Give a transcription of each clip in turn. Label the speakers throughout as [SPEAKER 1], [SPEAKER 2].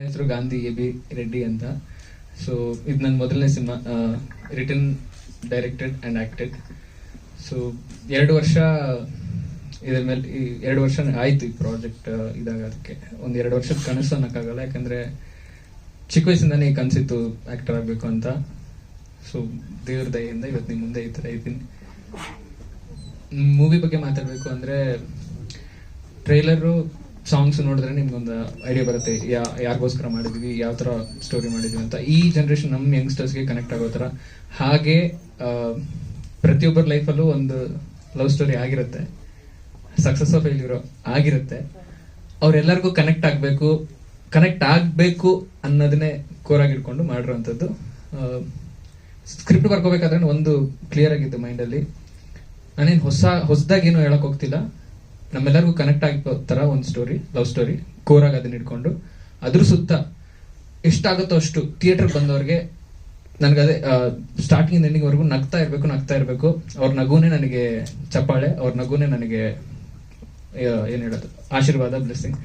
[SPEAKER 1] ಹೆಸರು ಗಾಂಧಿ ಎ.ಬಿ. ರೆಡ್ಡಿ ಅಂತ. ಸೊ ಇದು ನನ್ನ ಮೊದಲನೇ cinema, written, directed and acted. So 2 ವರ್ಷ ಇದ್ರ ಮೇಲೆ 2 ವರ್ಷ ಆಯಿತು ಈ ಪ್ರಾಜೆಕ್ಟ್ ಇದಾಗೋದಕ್ಕೆ. ಒಂದು 2 ವರ್ಷದ ಕನಸು ಅನ್ನೋಕ್ಕಾಗಲ್ಲ, ಯಾಕಂದರೆ ಚಿಕ್ಕ ವಯಸ್ಸಿಂದಾನೇ ಈ ಕನಸಿತ್ತು ಆ್ಯಕ್ಟರ್ ಆಗಬೇಕು ಅಂತ. ಸೊ ದೇವ್ರ ದಯೆಯಿಂದ ಇವತ್ತು ನಿಮ್ಮ ಮುಂದೆ ಈ ಥರ ಇದ್ದೀನಿ. ಮೂವಿ ಬಗ್ಗೆ ಮಾತಾಡಬೇಕು ಅಂದರೆ, ಟ್ರೈಲರು, ಸಾಂಗ್ಸ್ ನೋಡಿದ್ರೆ ನಿಮ್ಗೊಂದು ಐಡಿಯಾ ಬರುತ್ತೆ ಯಾರಿಗೋಸ್ಕರ ಮಾಡಿದ್ವಿ, ಯಾವ ಥರ ಸ್ಟೋರಿ ಮಾಡಿದ್ವಿ ಅಂತ. ಈ ಜನ್ರೇಷನ್ ನಮ್ಮ ಯಂಗ್ಸ್ಟರ್ಸ್ಗೆ ಕನೆಕ್ಟ್ ಆಗೋ ಥರ. ಹಾಗೆ ಪ್ರತಿಯೊಬ್ಬರ ಲೈಫಲ್ಲೂ ಒಂದು ಲವ್ ಸ್ಟೋರಿ ಆಗಿರುತ್ತೆ, ಸಕ್ಸಸ್ ಆಫ್ ಫೇಲ್ಯೂರ್ ಆಗಿರುತ್ತೆ. ಅವರೆಲ್ಲರಿಗೂ ಕನೆಕ್ಟ್ ಆಗಬೇಕು ಅನ್ನೋದನ್ನೇ ಕೋರಾಗಿ ಇಟ್ಕೊಂಡು ಮಾಡಿರೋವಂಥದ್ದು. ಸ್ಕ್ರಿಪ್ಟ್ ಬರ್ಕೋಬೇಕಾದ್ರೆ ಒಂದು ಕ್ಲಿಯರ್ ಆಗಿತ್ತು ಮೈಂಡಲ್ಲಿ. ನಾನೇನು ಹೊಸದಾಗೇನು ಹೇಳಕ್ ಹೋಗ್ತಿಲ್ಲ, ನಮ್ಮೆಲ್ಲರಿಗೂ ಕನೆಕ್ಟ್ ಆಗೋ ಥರ ಒಂದು ಸ್ಟೋರಿ, ಲವ್ ಸ್ಟೋರಿ ಕೋರಾಗಿ ಅದನ್ನ ಇಟ್ಕೊಂಡು ಅದ್ರ ಸುತ್ತ ಎಷ್ಟಾಗುತ್ತೋ ಅಷ್ಟು ಥಿಯೇಟರ್ಗೆ ಬಂದವ್ರಿಗೆ ನನಗದೇ ಸ್ಟಾರ್ಟಿಂಗ್ ಎಂಡಿಂಗ್ವರೆಗೂ ನಗ್ತಾ ಇರಬೇಕು. ಅವ್ರ ನಗುನೇ ನನಗೆ ಚಪ್ಪಾಳೆ, ಅವ್ರ ನಗುನೇ ನನಗೆ ಏನು ಹೇಳೋದು, ಆಶೀರ್ವಾದ, ಬ್ಲೆಸ್ಸಿಂಗ್.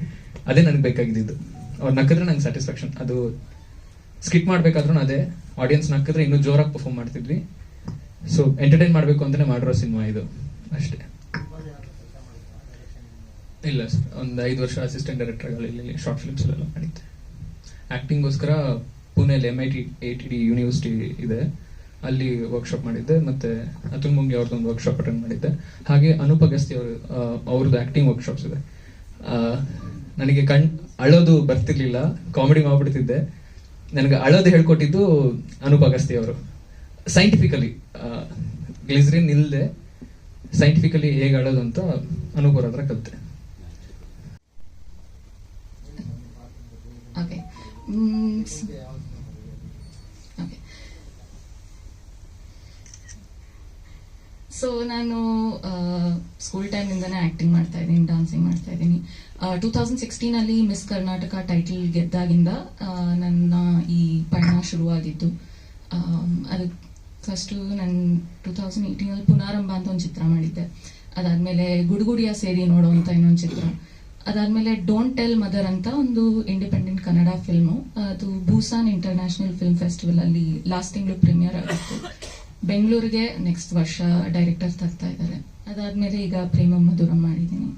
[SPEAKER 1] ಅದೇ ನನಗೆ ಬೇಕಾಗಿದ್ದು. ಅವ್ರು ನಕ್ಕಿದ್ರೆ ನಂಗೆ ಸ್ಯಾಟಿಸ್ಫ್ಯಾಕ್ಷನ್. ಅದು ಸ್ಕಿಟ್ ಮಾಡ್ಬೇಕಾದ್ರೂ ಅದೇ, ಆಡಿಯನ್ಸ್ ನಕ್ಕಿದ್ರೆ ಇನ್ನೂ ಜೋರಾಗಿ ಪರ್ಫಾರ್ಮ್ ಮಾಡ್ತಿದ್ವಿ. ಸೊ ಎಂಟರ್ಟೈನ್ ಮಾಡಬೇಕು ಅಂತಲೇ ಮಾಡಿರೋ ಸಿನಿಮಾ ಇದು, ಅಷ್ಟೇ. ಇಲ್ಲ ಸರ್, ಒಂದು 5 ವರ್ಷ ಅಸಿಸ್ಟೆಂಟ್ ಡೈರೆಕ್ಟರ್ಗಳಲ್ಲಿ ಶಾರ್ಟ್ ಫಿಲ್ಮ್ಸಲ್ಲೆಲ್ಲ ಮಾಡಿದ್ದೆ. ಆ್ಯಕ್ಟಿಂಗ್ಗೋಸ್ಕರ ಪುಣೆಯಲ್ಲಿ MIT ಯೂನಿವರ್ಸಿಟಿ ಇದೆ, ಅಲ್ಲಿ ವರ್ಕ್ಶಾಪ್ ಮಾಡಿದ್ದೆ. ಮತ್ತು ಅತುಲ್ ಮುಂಗಿ ಅವ್ರದ್ದೊಂದು ವರ್ಕ್ಶಾಪ್ ಅಟೆಂಡ್ ಮಾಡಿದ್ದೆ. ಹಾಗೆ ಅನೂಪ್ ಅಗಸ್ತಿ ಅವ್ರದ್ದು ಆ್ಯಕ್ಟಿಂಗ್ ವರ್ಕ್ಶಾಪ್ಸ್ ಇದೆ. ನನಗೆ ಅಳೋದು ಬರ್ತಿರ್ಲಿಲ್ಲ, ಕಾಮಿಡಿ ಮಾಡ್ಬಿಡ್ತಿದ್ದೆ. ನನಗೆ ಅಳೋದು ಹೇಳ್ಕೊಟ್ಟಿದ್ದು ಅನೂಪ್ ಅಗಸ್ತಿ ಅವರು. ಸೈಂಟಿಫಿಕಲಿ ಗ್ಲಿಸರಿನ್ ಇಲ್ಲದೆ ಸೈಂಟಿಫಿಕಲಿ ಹೇಗೆ ಅಳೋದು ಅಂತ ಅನೂಪ್ ಅವ್ರ ಹತ್ರ ಕಲಿತೆ.
[SPEAKER 2] Okay. Okay. ಸೊ ನಾನು ಸ್ಕೂಲ್ ಟೈಮಿಂದನೇ ಆ್ಯಕ್ಟಿಂಗ್ ಮಾಡ್ತಾ ಇದ್ದೀನಿ, ಡಾನ್ಸಿಂಗ್ ಮಾಡ್ತಾ ಇದ್ದೀನಿ. 2016 ಮಿಸ್ ಕರ್ನಾಟಕ ಟೈಟಲ್ ಗೆದ್ದಾಗಿಂದ ನನ್ನ ಈ ಪಯಣ ಶುರುವಾಗಿದ್ದು. ಅದು ಫಸ್ಟು ನಾನು 2018 ಪುನಾರಂಭ ಅಂತ ಒಂದು ಚಿತ್ರ ಮಾಡಿದ್ದೆ. ಅದಾದಮೇಲೆ ಗುಡುಗುಡಿಯ ಸೇರಿ ನೋಡೋ ಅಂತ ಇನ್ನೊಂದು ಚಿತ್ರ. ಅದಾದಮೇಲೆ ಡೋಂಟ್ ಟೆಲ್ ಮದರ್ ಅಂತ ಒಂದು ಇಂಡಿಪೆಂಡೆಂಟ್ ಕನ್ನಡ ಫಿಲ್ಮು. ಅದು ಬೂಸಾನ್ ಇಂಟರ್ನ್ಯಾಷನಲ್ ಫಿಲ್ಮ್ ಫೆಸ್ಟಿವಲ್ ಅಲ್ಲಿ ಲಾಸ್ಟ್ ತಿಂಗಳು ಪ್ರೀಮಿಯರ್ ಆಗಿತ್ತು. ಬೆಂಗಳೂರಿಗೆ ನೆಕ್ಸ್ಟ್ ವರ್ಷ ಡೈರೆಕ್ಟರ್ ತರ್ತಾ ಇದ್ದಾರೆ. ಅದಾದಮೇಲೆ ಈಗ ಪ್ರೇಮ ಮಧುರಂ ಮಾಡಿದ್ದೀನಿ.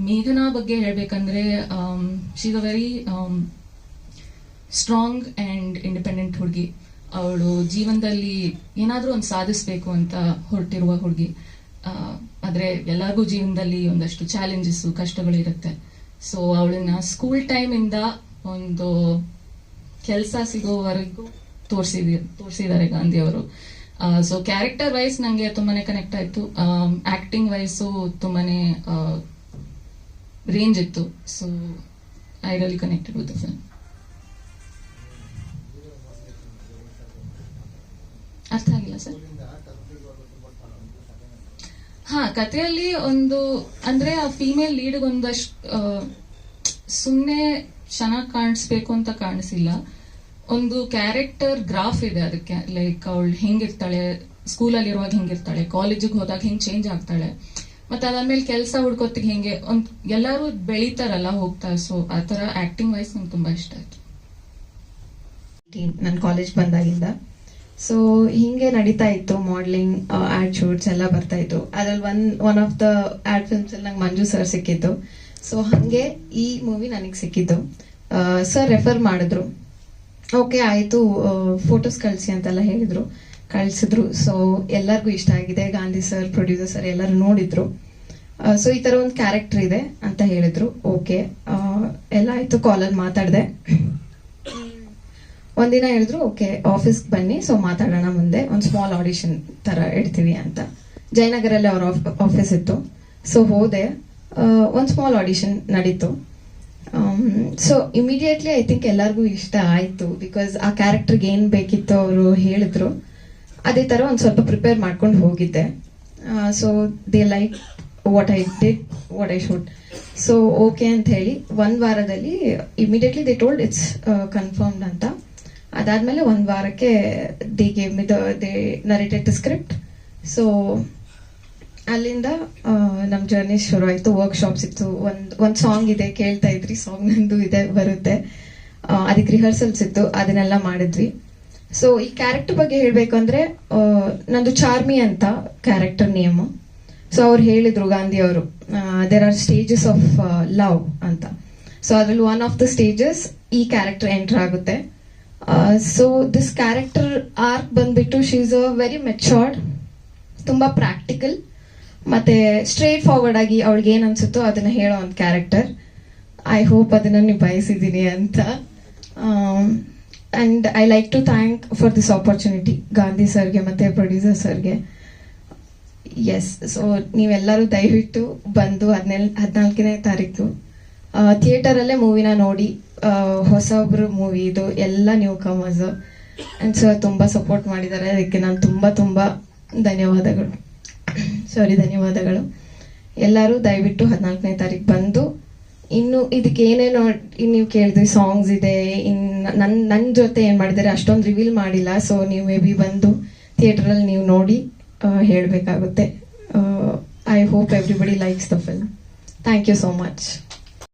[SPEAKER 2] ಮೇಘನಾ ಬಗ್ಗೆ ಹೇಳಬೇಕಂದ್ರೆ, she is a very strong and independent ಹುಡುಗಿ. ಅವಳು ಜೀವನದಲ್ಲಿ ಏನಾದರೂ ಒಂದು ಸಾಧಿಸಬೇಕು ಅಂತ ಹೊರಟಿರುವ ಹುಡುಗಿ. ಆದರೆ ಎಲ್ಲರಿಗೂ ಜೀವನದಲ್ಲಿ ಒಂದಷ್ಟು ಚಾಲೆಂಜಸ್ಸು, ಕಷ್ಟಗಳು ಇರುತ್ತೆ. ಸೊ ಅವಳನ್ನ ಸ್ಕೂಲ್ ಟೈಮಿಂದ ಒಂದು ಕೆಲಸ ಸಿಗೋವರೆಗೂ ತೋರಿಸಿದ್ದಾರೆ ಗಾಂಧಿ ಅವರು. ಸೊ ಕ್ಯಾರೆಕ್ಟರ್ ವೈಸ್ ನನಗೆ ತುಂಬಾನೇ ಕನೆಕ್ಟ್ ಆಯಿತು. ಆ್ಯಕ್ಟಿಂಗ್ ವೈಸು ತುಂಬಾನೇ ರೇಂಜ್ ಇತ್ತು. So I really connected with the film. ಅರ್ಥ ಆಗಿಲ್ಲ ಸರ್? ಹಾ, ಕಥೆಯಲ್ಲಿ ಒಂದು ಅಂದ್ರೆ ಆ ಫೀಮೇಲ್ ಲೀಡ್ ಒಂದಷ್ಟು ಸುಮ್ಮನೆ ಚೆನ್ನಾಗಿ ಕಾಣಿಸ್ಬೇಕು ಅಂತ ಕಾಣಿಸಿಲ್ಲ. ಒಂದು ಕ್ಯಾರೆಕ್ಟರ್ ಗ್ರಾಫ್ ಇದೆ ಅದಕ್ಕೆ. ಲೈಕ್ ಅವಳು ಹೆಂಗಿರ್ತಾಳೆ, ಸ್ಕೂಲಲ್ಲಿ ಇರುವಾಗ ಹೆಂಗಿರ್ತಾಳೆ, ಕಾಲೇಜಿಗೆ ಹೋದಾಗ ಹೆಂಗ್ ಚೇಂಜ್ ಆಗ್ತಾಳೆ, ಮತ್ತೆ ಅದಾದ್ಮೇಲೆ ಕೆಲಸ ಹುಡ್ಕೋತಿಗೆ ಹೆಂಗೆ ಎಲ್ಲರೂ ಬೆಳೀತಾರಲ್ಲ ಹೋಗ್ತಾ. ಸೊ ಆ ಥರ ಆಕ್ಟಿಂಗ್ ವೈಸ್ ನಂಗೆ ತುಂಬಾ ಇಷ್ಟ ಆಯ್ತು.
[SPEAKER 3] ನನ್ನ ಕಾಲೇಜ್ ಬಂದಾಗಿಂದ ಸೊ ಹಿಂಗೆ ನಡೀತಾ ಇತ್ತು. ಮಾಡಲಿಂಗ್, ಆಡ್ ಶೂಟ್ಸ್ ಎಲ್ಲ ಬರ್ತಾ ಇತ್ತು. ಅದ್ರಲ್ಲಿ one of the odd films ಅಲ್ಲಿ ನಂಗೆ ಮಂಜು ಸರ್ ಸಿಕ್ಕಿತ್ತು. ಸೊ ಹಂಗೆ ಈ ಮೂವಿ ನನಗೆ ಸಿಕ್ಕಿದ್ದು. ಸರ್ ರೆಫರ್ ಮಾಡಿದ್ರು. ಓಕೆ ಆಯ್ತು, ಫೋಟೋಸ್ ಕಳಿಸಿ ಅಂತೆಲ್ಲ ಕಳಿಸಿದ್ರು. ಸೊ ಎಲ್ಲರಿಗೂ ಇಷ್ಟ ಆಗಿದೆ. ಗಾಂಧಿ ಸರ್, ಪ್ರೊಡ್ಯೂಸರ್ ಸರ್ ಎಲ್ಲರೂ ನೋಡಿದ್ರು. ಸೊ ಈ ತರ ಒಂದು ಕ್ಯಾರೆಕ್ಟರ್ ಇದೆ ಅಂತ ಹೇಳಿದ್ರು. ಓಕೆ ಎಲ್ಲ ಆಯ್ತು, ಕಾಲಲ್ಲಿ ಮಾತಾಡಿದೆ. ಒಂದಿನ ಹೇಳಿದ್ರು ಓಕೆ ಆಫೀಸ್ಗೆ ಬನ್ನಿ, ಸೊ ಮಾತಾಡೋಣ ಮುಂದೆ, ಒಂದು ಸ್ಮಾಲ್ ಆಡಿಷನ್ ತರ ಇಡ್ತೀವಿ ಅಂತ. ಜಯನಗರಲ್ಲಿ ಅವ್ರ ಆಫೀಸ್ ಇತ್ತು. ಸೊ ಹೋದೆ, ಒಂದು ಸ್ಮಾಲ್ ಆಡಿಷನ್ ನಡೀತು. ಸೊ ಇಮಿಡಿಯೇಟ್ಲಿ ಐ ಥಿಂಕ್ ಎಲ್ಲರಿಗೂ ಇಷ್ಟ ಆಯ್ತು. ಬಿಕಾಸ್ ಆ ಕ್ಯಾರೆಕ್ಟರ್ಗೆ ಏನ್ ಬೇಕಿತ್ತು ಅವರು ಹೇಳಿದ್ರು. ಅದೇ ತರ ಒಂದು ಸ್ವಲ್ಪ ಪ್ರಿಪೇರ್ ಮಾಡ್ಕೊಂಡು ಹೋಗಿದ್ದೆ. So they like what I did, what I should. So okay ಅಂತ ಹೇಳಿ 1 ವಾರದಲ್ಲಿ immediately they told it's confirmed ಅಂತ. ಅದಾದ್ಮೇಲೆ 1 ವಾರಕ್ಕೆ they gave me they narrated the script. So ಅಲ್ಲಿಂದ ನಮ್ಮ ಜರ್ನಿ ಶುರು ಆಯ್ತು. ವರ್ಕ್ಶಾಪ್ಸ್ ಇತ್ತು. ಒಂದು ಸಾಂಗ್ ಇದೆ, ಕೇಳ್ತಾ ಇದ್ರಿ, ಸಾಂಗ್ ನಂದು ಇದೆ, ಬರುತ್ತೆ. ಅದಕ್ಕೆ ರಿಹರ್ಸಲ್ಸ್ ಇತ್ತು, ಅದನ್ನೆಲ್ಲ ಮಾಡಿದ್ವಿ. ಸೊ ಈ ಕ್ಯಾರೆಕ್ಟರ್ ಬಗ್ಗೆ ಹೇಳಬೇಕು ಅಂದ್ರೆ ನಂದು ಚಾರ್ಮಿ ಅಂತ ಕ್ಯಾರೆಕ್ಟರ್ ನೇಮ್. ಸೊ ಅವ್ರು ಹೇಳಿದ್ರು, ಗಾಂಧಿ ಅವರು, there are stages of love ಅಂತ. ಸೊ ಅದ್ರಲ್ಲಿ ಒನ್ ಆಫ್ ದ ಸ್ಟೇಜಸ್ ಈ ಕ್ಯಾರೆಕ್ಟರ್ ಎಂಟರ್ ಆಗುತ್ತೆ. ಸೊ ದಿಸ್ ಕ್ಯಾರೆಕ್ಟರ್ ಆರ್ಕ್ ಬಂದ್ಬಿಟ್ಟು she is a very matured, ತುಂಬಾ ಪ್ರಾಕ್ಟಿಕಲ್ ಮತ್ತೆ ಸ್ಟ್ರೇಟ್ ಫಾರ್ವರ್ಡ್ ಆಗಿ ಅವಳಿಗೆ ಏನ್ ಅನ್ಸುತ್ತೋ ಅದನ್ನ ಹೇಳೋ ಒಂದು ಕ್ಯಾರೆಕ್ಟರ್. ಐ ಹೋಪ್ ಅದನ್ನ ನಿಭಾಯಿಸಿದ್ದೀನಿ ಅಂತ. And I like to thank for this opportunity Gandhi ಸರ್ಗೆ ಮತ್ತೆ ಪ್ರೊಡ್ಯೂಸರ್ ಸರ್ಗೆ. ಎಸ್, ಸೊ ನೀವೆಲ್ಲರೂ ದಯವಿಟ್ಟು ಬಂದು 14ನೇ ತಾರೀಕು ಥಿಯೇಟರ್ ಅಲ್ಲೇ ಮೂವಿನ ನೋಡಿ. ಹೊಸೊಬ್ರು ಮೂವಿ ಇದು, ಎಲ್ಲ ನ್ಯೂ ಕಮರ್ಸ್. ಅಂಡ್ ಸರ್ ತುಂಬಾ ಸಪೋರ್ಟ್ ಮಾಡಿದ್ದಾರೆ, ಅದಕ್ಕೆ ನಾನು ತುಂಬಾ ಧನ್ಯವಾದಗಳು. ಧನ್ಯವಾದಗಳು. ಎಲ್ಲರೂ ದಯವಿಟ್ಟು 14ನೇ ತಾರೀಕು ಬಂದು, ಇನ್ನು ಇದಕ್ಕೆ ಏನೇನೋ ನೀವು ಕೇಳಿದ್ರಿ, ಸಾಂಗ್ಸ್ ಇದೆ, ನನ್ನ ಜೊತೆ ಏನ್ ಮಾಡಿದ್ದಾರೆ ಅಷ್ಟೊಂದು ರಿವೀಲ್ ಮಾಡಿಲ್ಲ. ಸೊ ನೀವು ಮೇ ಬಿ ಬಂದು ಥಿಯೇಟರಲ್ಲಿ ನೀವು ನೋಡಿ ಹೇಳಬೇಕಾಗುತ್ತೆ. I hope everybody likes the film. Thank you so much.